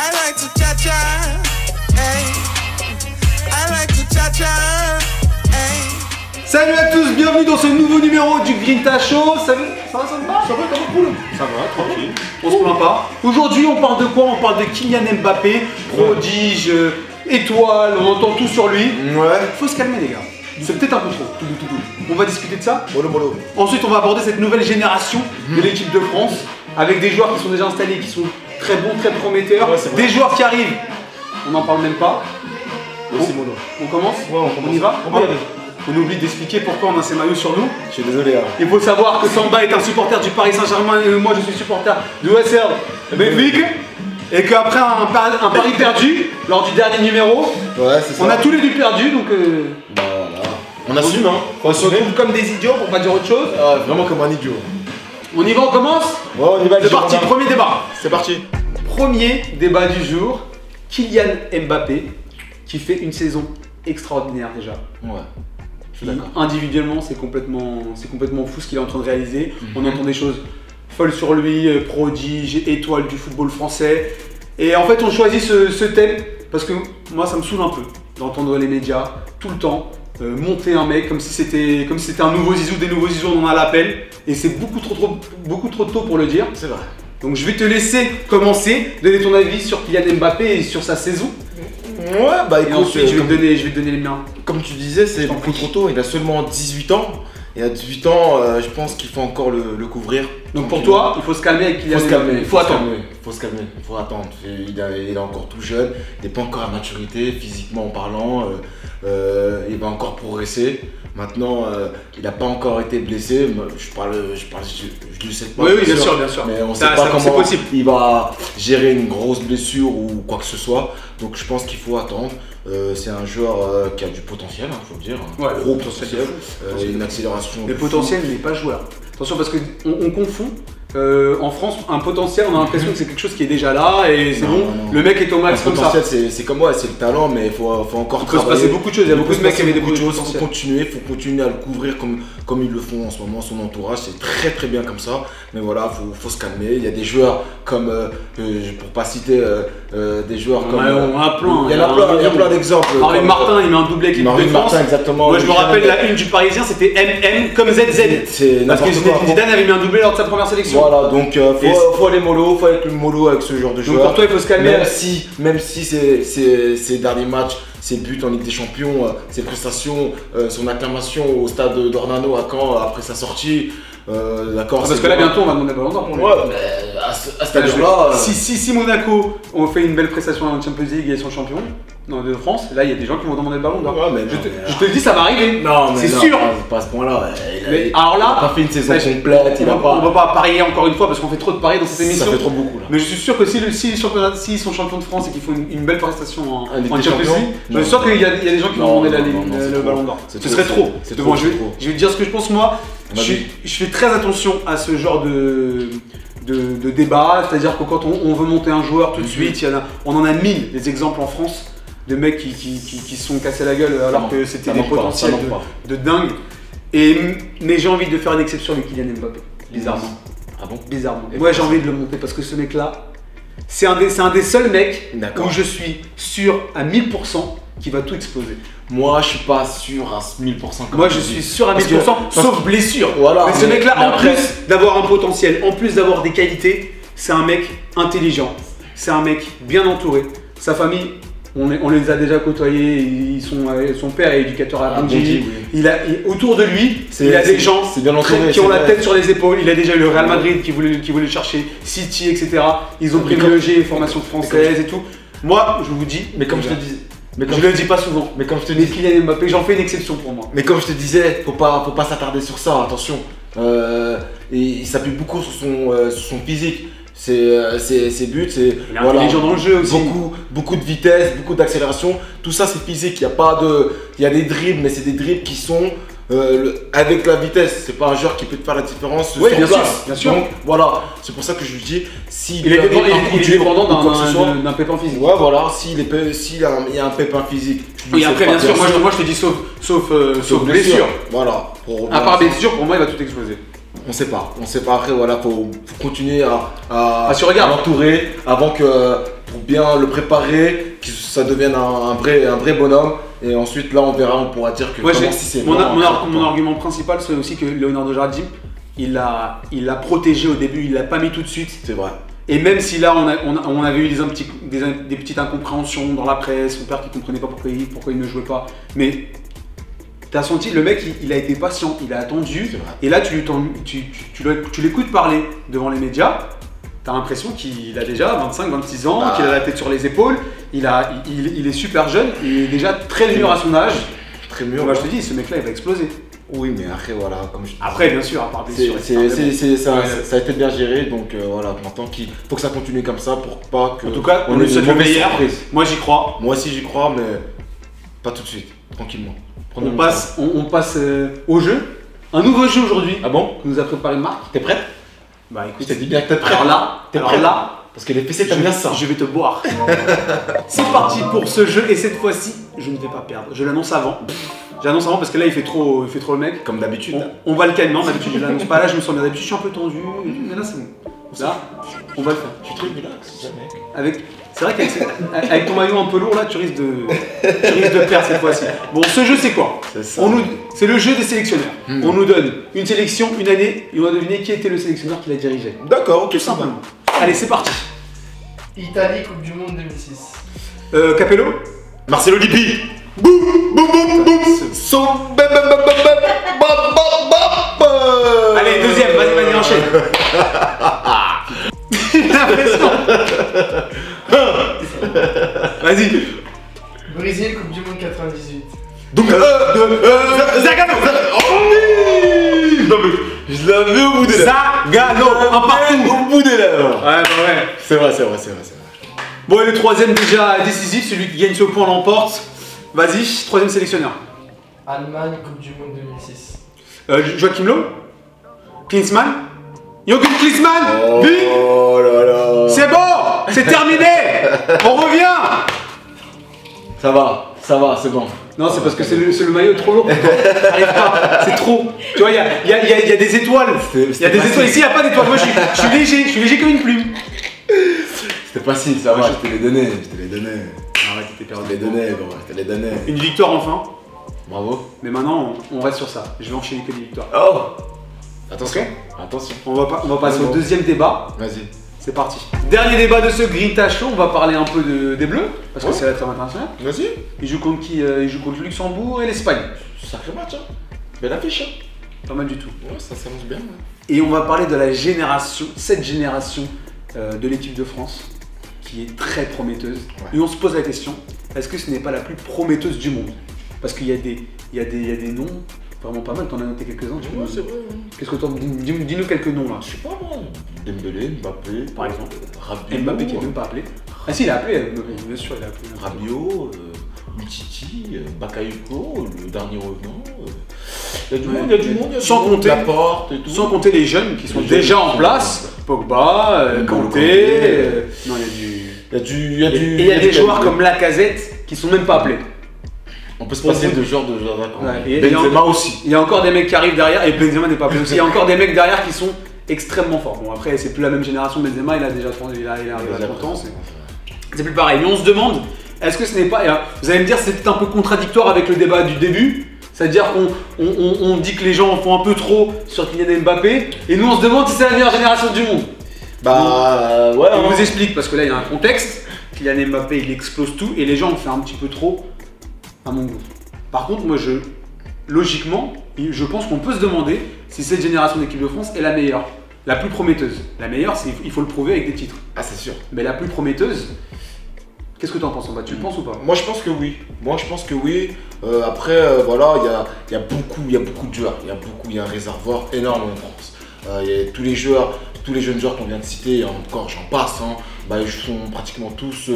I like to cha-cha, hey. I like to cha-cha, hey. Salut à tous, bienvenue dans ce nouveau numéro du Grinta Show. Salut, ça va, ça va comme cool. Ça va, tranquille, on se plaint pas. Aujourd'hui on parle de quoi? On parle de Kylian Mbappé, prodige, étoile, on entend tout sur lui. Ouais. Faut se calmer les gars, c'est peut-être un peu trop. On va discuter de ça. Mollo. Ensuite on va aborder cette nouvelle génération de l'équipe de France avec des joueurs qui sont déjà installés, qui sont très bons, très prometteurs. Ouais, des joueurs qui arrivent, on n'en parle même pas. On commence? Ouais, on y va? On oublie d'expliquer pourquoi on a ces maillots sur nous. Je suis désolé. Hein. Il faut savoir que Samba est un supporter du Paris Saint-Germain et moi je suis supporter du USR Benfica. Et qu'après un pari perdu lors du dernier numéro, ouais, on a tous les deux perdus donc. Voilà. On assume, hein. On se retrouve comme des idiots pour pas dire autre chose. Vraiment comme un idiot. On y va, on commence? Ouais, on y va. C'est parti, premier débat. C'est parti. Premier débat du jour. Kylian Mbappé qui fait une saison extraordinaire déjà. Ouais. Individuellement, c'est complètement fou ce qu'il est en train de réaliser. On entend des choses folles sur lui, prodige, étoile du football français. Et en fait, on choisit ce thème parce que moi, ça me saoule un peu d'entendre les médias tout le temps monter un mec comme si c'était un nouveau Zizou. Des nouveaux Zizou, on en a l'appel. Et c'est beaucoup trop tôt pour le dire. C'est vrai. Donc je vais te laisser commencer, donner ton avis sur Kylian Mbappé et sur sa saison. Ouais, bah écoute, ensuite, je vais te donner les miens. Comme tu disais, c'est beaucoup trop tôt, il a seulement 18 ans. Et à 18 ans, je pense qu'il faut encore le couvrir. Donc pour toi, il faut se calmer avec Kylian Mbappé. Il faut attendre. Il est encore tout jeune, il n'est pas encore à maturité, physiquement en parlant. Il va encore progresser. Maintenant, il n'a pas encore été blessé. Je ne sais pas. Oui, bien sûr. Mais on ne sait pas comment il va gérer une grosse blessure ou quoi que ce soit. Donc je pense qu'il faut attendre. C'est un joueur qui a du potentiel, il faut le dire. Ouais, gros potentiel. Une accélération. Le potentiel n'est pas joueur. Attention parce qu'on confond. En France, un potentiel, on a l'impression que c'est quelque chose qui est déjà là et c'est bon. Le mec est au max comme ça. C'est comme moi, c'est le talent, mais il faut encore travailler. Il peut se passer beaucoup de choses. Il y a beaucoup de mecs qui avaient des choses. Il faut continuer à le couvrir comme ils le font en ce moment. Son entourage, c'est très bien comme ça. Mais voilà, faut se calmer. Il y a des joueurs comme, pour pas citer des joueurs comme. On a plein. Il y a plein d'exemples. Marvin Martin, il met un doublé avec l'équipe de France. Exactement. Moi, je me rappelle la une du Parisien, c'était MM comme ZZ. Parce que Zidane avait mis un doublé lors de sa première sélection. Voilà, donc faut aller mollo, avec ce genre de joueur. Donc pour toi, il faut se calmer. Même si ces derniers matchs, ses buts en Ligue des Champions, ses prestations, son acclamation au stade d'Ornano à Caen après sa sortie. D'accord. Parce que là bientôt on va demander le Ballon d'Or pour lui. Ouais, mais à cet âge-là. Si Monaco ont fait une belle prestation en Champions League et sont champions de France, là il y a des gens qui vont demander le Ballon d'Or. Ouais, je te le dis, ça va arriver. Non, c'est sûr. Pas à ce point-là. Alors là, il a pas fait une saison complète. On va pas parier encore une fois parce qu'on fait trop de paris dans cette émission. Ça fait trop beaucoup là. Mais je suis sûr que s'ils sont champions de France et qu'ils font une belle prestation en Champions League, je suis sûr qu'il y a des gens qui vont demander le Ballon d'Or. Ce serait trop. Je vais te dire ce que je pense moi. Je fais très attention à ce genre de débat, c'est-à-dire que quand on veut monter un joueur tout de suite, on en a 1000 des exemples en France de mecs qui se sont cassés la gueule alors que c'était des potentiels de dingue. Mais j'ai envie de faire une exception avec Kylian Mbappé, bizarrement. Ah bon? Bizarrement. Moi j'ai envie de le monter parce que ce mec-là, c'est un des seuls mecs où je suis sûr à 1000% qu'il va tout exploser. Moi, je suis pas sûr à 1000%. Moi, je suis sûr à 1000%, sauf blessure. Voilà, mais ce mec-là, en plus d'avoir un potentiel, en plus d'avoir des qualités, c'est un mec intelligent. C'est un mec bien entouré. Sa famille, on les a déjà côtoyés. Son père est éducateur à Bangui. Autour de lui, il a des gens qui ont la tête sur les épaules. Il a déjà eu le Real Madrid qui voulait le chercher, City, etc. Ils ont privilégié les formations françaises et tout. Moi, je vous dis, mais comme je te dis. Je le dis pas souvent, mais comme je te dis, Kylian Mbappé, j'en fais une exception pour moi. Mais comme je te disais, faut pas s'attarder sur ça, attention. Il s'appuie beaucoup sur son physique. Ses buts, c'est intelligent dans le jeu aussi. Beaucoup de vitesse, beaucoup d'accélération. Tout ça c'est physique. Il y a des dribbles, mais c'est des dribbles qui sont avec la vitesse. C'est pas un joueur qui peut te faire la différence. Oui, bien sûr. Donc voilà, c'est pour ça que je lui dis il est dépendant d'un pépin physique. Ouais, voilà. S'il y a un pépin physique. Oui, après bien sûr. Moi je te dis sauf blessure. Voilà. À part blessure, pour moi il va tout exploser. On sait pas après, voilà, faut continuer à l'entourer avant pour bien le préparer, que ça devienne un vrai bonhomme. Et ensuite, là, on verra, on pourra dire que Moi, comment, si c'est mon vraiment argument principal, c'est aussi que Leonardo Jardim, il l'a protégé au début, il l'a pas mis tout de suite. c'est vrai. Et même si là, on avait eu des petites incompréhensions dans la presse, son père qui comprenait pas pourquoi il ne jouait pas. Mais t'as senti, le mec, il a été patient, il a attendu. C'est vrai. Et là, tu l'écoutes parler devant les médias. T'as l'impression qu'il a déjà 25, 26 ans, qu'il a la tête sur les épaules. Il est super jeune, il est déjà très mûr à son âge. Très mûr. Moi, je te dis, ce mec-là, il va exploser. Oui, mais après, voilà, comme je te dis. Après, bien sûr, à part blessure. Ça a été bien géré, donc voilà, maintenant qu'il faut que ça continue comme ça pour pas que. En tout cas, on ait lui de souhaite le mauvaises meilleur. surprises. Moi, j'y crois. Moi aussi, j'y crois, mais pas tout de suite, tranquillement. Prenons On le passe au jeu. Un nouveau jeu aujourd'hui temps. Ah bon? que nous a préparé Marc. T'es prête? Bah Je écoute, t'ai dit bien que t'es prête. t'es prêt là, Parce que les PC, t'aimes bien ça. je vais te boire. C'est parti pour ce jeu et cette fois-ci, je ne vais pas perdre. Je l'annonce avant. J'annonce avant parce que là, il fait trop le mec. Comme d'habitude. On va le calmer. Non, d'habitude, je l'annonce pas. Là, je me sens bien. D'habitude, je suis un peu tendu. Mais là, c'est bon. Là, on va le faire. Je suis très relax, jamais. C'est vrai qu'avec ton maillot un peu lourd, là, tu risques de perdre cette fois-ci. Bon, ce jeu, c'est quoi? C'est ça. C'est le jeu des sélectionneurs. On nous donne une sélection, une année, et on va deviner qui était le sélectionneur qui la dirigeait. D'accord, ok, Tout simplement. Allez, c'est parti. Italie, Coupe du Monde 2006. Capello. Marcelo Lippi. Boum, boum, boum, boum. Son bam, bam, bam, bam, bam, bam, bam, bam. Allez, deuxième, vas-y, enchaîne. J'ai l'impression. Vas-y. Brésil, Coupe du Monde 98. Donc, Zagallo. Oh oui. Non mais, je l'avais au bout des lèvres. Zagallo, un partout. Au bout des lèvres. Ouais, bah ouais. C'est vrai. Bon, et le troisième déjà décisif, celui qui gagne ce point l'emporte. Vas-y, troisième sélectionneur. Allemagne, Coupe du Monde 2006. Joachim Löw. Klinsmann. Jürgen Klinsmann. Vite. Oh là là. C'est bon, c'est terminé. On revient. Ça va, c'est bon. Non, c'est parce que c'est le maillot trop lourd. J'arrive pas, c'est trop. Tu vois, il y a des étoiles. Il y a des étoiles. Ici, il n'y a pas d'étoiles. Moi, je suis léger comme une plume. C'était facile, ça va, Ouais, je te les donnais. Arrête, t'es Je te les donnais, gros, je te les donnais. Une victoire enfin. Bravo. Mais maintenant, on reste sur ça. Je vais enchaîner que des victoires. Oh. Attention, Ok. attention. On va passer au deuxième débat. Vas-y. C'est parti. Dernier débat de ce Grinta Show. On va parler un peu des Bleus. Parce que c'est la trêve internationale. Vas-y. Ils jouent contre qui? Ils jouent contre le Luxembourg et l'Espagne. Sacré match, hein. Belle affiche, hein. Pas mal du tout. Ouais, ça s'annonce bien. Et on va parler de cette génération de l'équipe de France qui est très prometteuse. Ouais. Et on se pose la question, est-ce que ce n'est pas la plus prometteuse du monde? Parce qu'il y a des noms vraiment pas mal, t'en as noté quelques-uns. Ouais, c'est vrai. Qu'est-ce que t'en dis-nous quelques noms là. Je sais pas, moi. Dembélé, Mbappé. Par exemple. Rabiot. Mbappé qui est même pas appelé. Ah si, il a appelé, bien sûr, il a appelé. Rabiot, Umtiti, Bakayoko, le dernier revenant. Il y a du monde, Sans compter- Laporte et tout. Sans compter les jeunes qui sont Les jeunes déjà qui en sont place. Pogba, N'Golo Kanté. Kanté. Non, il y a du. Il y a du. Et il y a des joueurs comme Lacazette qui sont même pas appelés. On peut se passer de genre de joueurs d'accord. Ouais, et Benzema aussi. Il y a encore des mecs qui arrivent derrière, et Benzema n'est pas appelé aussi. Il y a encore des mecs derrière qui sont extrêmement forts. Bon, après, c'est plus la même génération. Benzema, il a déjà 30, il arrive à 30 ans. C'est plus pareil. Mais on se demande, est-ce que ce n'est pas. Vous allez me dire, c'est peut-être un peu contradictoire avec le débat du début. C'est-à-dire qu'on dit que les gens en font un peu trop sur Kylian Mbappé, et nous on se demande si c'est la meilleure génération du monde. Bah ouais. On hein. vous explique, parce que là il y a un contexte. Kylian Mbappé il explose tout, et les gens en font un petit peu trop à mon goût. Par contre, moi logiquement, je pense qu'on peut se demander si cette génération d'équipe de France est la meilleure, la plus prometteuse. La meilleure, il faut le prouver avec des titres. Ah, c'est sûr. Mais la plus prometteuse, qu'est-ce que tu en penses, Samba? Tu le penses ou pas? Moi, je pense que oui. Après, voilà, il y a beaucoup de joueurs. Il y a un réservoir énorme en France. Il y a tous les jeunes joueurs qu'on vient de citer, et encore j'en passe, hein, bah, ils sont pratiquement tous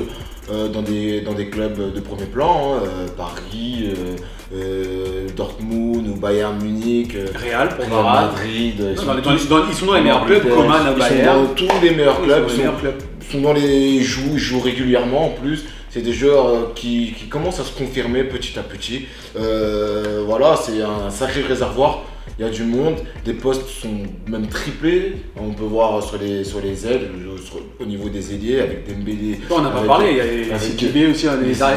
dans des clubs de premier plan, hein, Paris, Dortmund ou Bayern Munich, Real pour Real Varane. Madrid. Ils sont dans les meilleurs clubs, Coman à Ils Bayern. sont dans tous les meilleurs clubs. Ils jouent régulièrement en plus. C'est des joueurs qui commencent à se confirmer petit à petit. Voilà, c'est un sacré réservoir. Il y a du monde, des postes sont même triplés. On peut voir sur les ailes, au niveau des ailiers, avec Dembélé. On n'a pas avec- parlé, il y a les CDB aussi,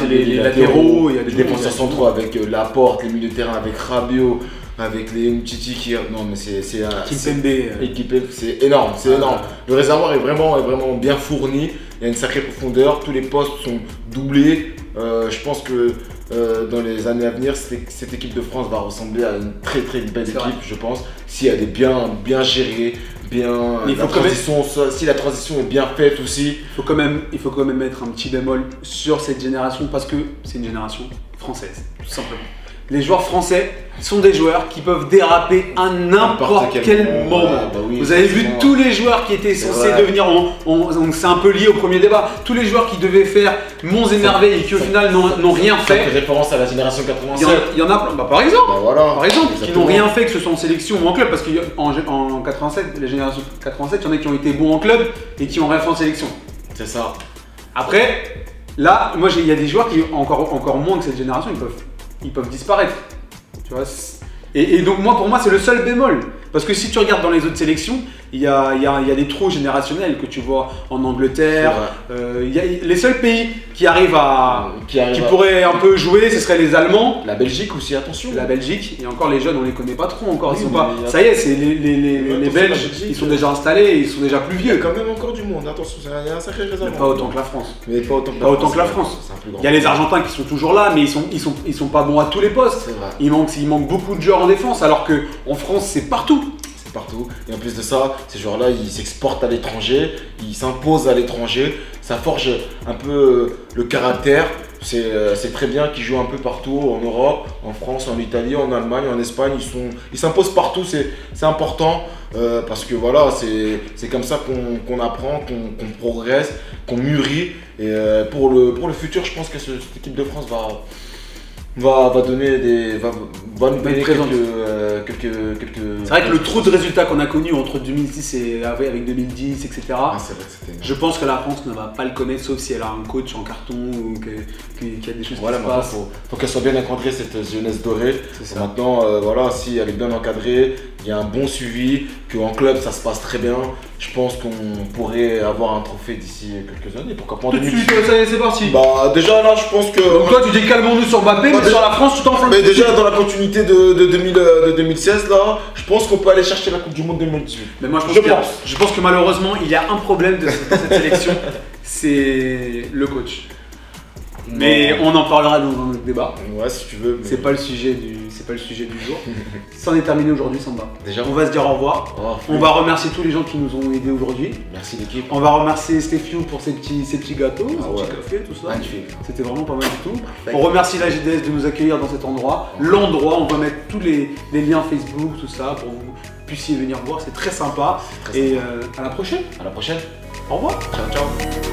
les latéraux, il y a les du monde, défenseurs centraux avec Laporte, les milieux de terrain avec Rabiot, avec les Umtiti qui. Non, mais c'est un. Kimpembe. Équipé, c'est énorme, c'est énorme. Le réservoir est vraiment bien fourni. Il y a une sacrée profondeur. Tous les postes sont doublés. Je pense que dans les années à venir, cette équipe de France va ressembler à une très belle C'est équipe, vrai. je pense. Si elle est bien gérée, bien. Mais il faut si la transition est bien faite aussi. Il faut quand même mettre un petit bémol sur cette génération parce que c'est une génération française, tout simplement. Les joueurs français sont des joueurs qui peuvent déraper à n'importe quel moment. Ouais, bah oui, Vous avez vu effectivement. tous les joueurs qui étaient censés vrai. devenir, c'est un peu lié au premier débat, tous les joueurs qui devaient faire monts et merveilles et qui au final n'ont rien Ça fait fait. référence à la génération 87. Il y en a plein, bah, par exemple. Bah voilà. Par exemple, qui Exactement. n'ont rien fait, que ce soit en sélection ou en club, parce qu'en 87, les générations 87, il y en a qui ont été bons en club et qui ont rien fait en sélection. C'est ça. Après, là, moi, il y a des joueurs qui, encore moins que cette génération, ils peuvent disparaître. Tu vois, et donc, pour moi, c'est le seul bémol. Parce que si tu regardes dans les autres sélections, il y a des trous générationnels que tu vois en Angleterre. Il y a les seuls pays qui arrivent qui pourraient un peu jouer, ce seraient les Allemands. La Belgique aussi, attention. La Belgique, et encore les jeunes, on les connaît pas trop encore. Ils Oui, sont mais pas. il y a- Ça y est, c'est les Attention, Belges, la Belgique, ils sont déjà installés, ils sont déjà plus Il y a vieux. quand même encore du monde, attention, il y a un sacré réservoir. Mais pas autant que la France. Mais pas autant que la France. C'est un plus grand. Il y a les Argentins qui sont toujours là, mais ils sont pas bons à tous les postes. C'est vrai, Il manque beaucoup de joueurs en défense, alors que en France, c'est partout. c'est partout. Et en plus de ça, ces joueurs-là, ils s'exportent à l'étranger, ils s'imposent à l'étranger. Ça forge un peu le caractère. C'est très bien qu'ils jouent un peu partout en Europe, en France, en Italie, en Allemagne, en Espagne. Ils s'imposent partout, c'est important parce que voilà, c'est comme ça qu'on apprend, qu'on progresse, qu'on mûrit. Et pour le futur, je pense que cette équipe de France va nous donner présente. quelques. C'est vrai que le trou de résultats qu'on a connu entre 2006 et avec 2010, etc. Ah, c'est vrai que c'était. Je pense que la France ne va pas le connaître sauf si elle a un coach en carton ou qu'il y a des choses Voilà, qui se maintenant, passent. faut qu'elle soit bien encadrée, cette jeunesse dorée. C'est ça. Maintenant, voilà, si elle est bien encadrée, il y a un bon suivi, qu'en club ça se passe très bien, je pense qu'on pourrait avoir un trophée d'ici quelques années. Pourquoi pas en Tout de 2018. suite, ça y est, c'est parti. Bah, déjà là, je pense que. Donc toi, tu dis calmons-nous sur Mbappé, mais déjà- sur la France, tu t'enflammes. Mais déjà, dans la continuité de 2016, là, je pense qu'on peut aller chercher la Coupe du Monde 2018. Mais moi, Je pense. je pense que malheureusement, il y a un problème dans cette sélection, c'est le coach. Mais on en parlera dans un autre débat. Ouais, si tu veux. mais- C'est pas le sujet du jour. C'en est terminé aujourd'hui, Samba. Déjà. On va se dire au revoir. Oh, On va remercier tous les gens qui nous ont aidés aujourd'hui. Merci l'équipe. On va remercier Stéphio pour ces petits gâteaux, ces ouais. petits cafés, tout ça. Magnifique. C'était vraiment pas mal du tout. Parfait. On remercie la GDS de nous accueillir dans cet endroit. L'endroit, on va mettre tous les liens Facebook, tout ça, pour que vous puissiez venir voir. C'est très sympa. Très Et sympa. à la prochaine. À la prochaine. Au revoir. Ciao, ciao.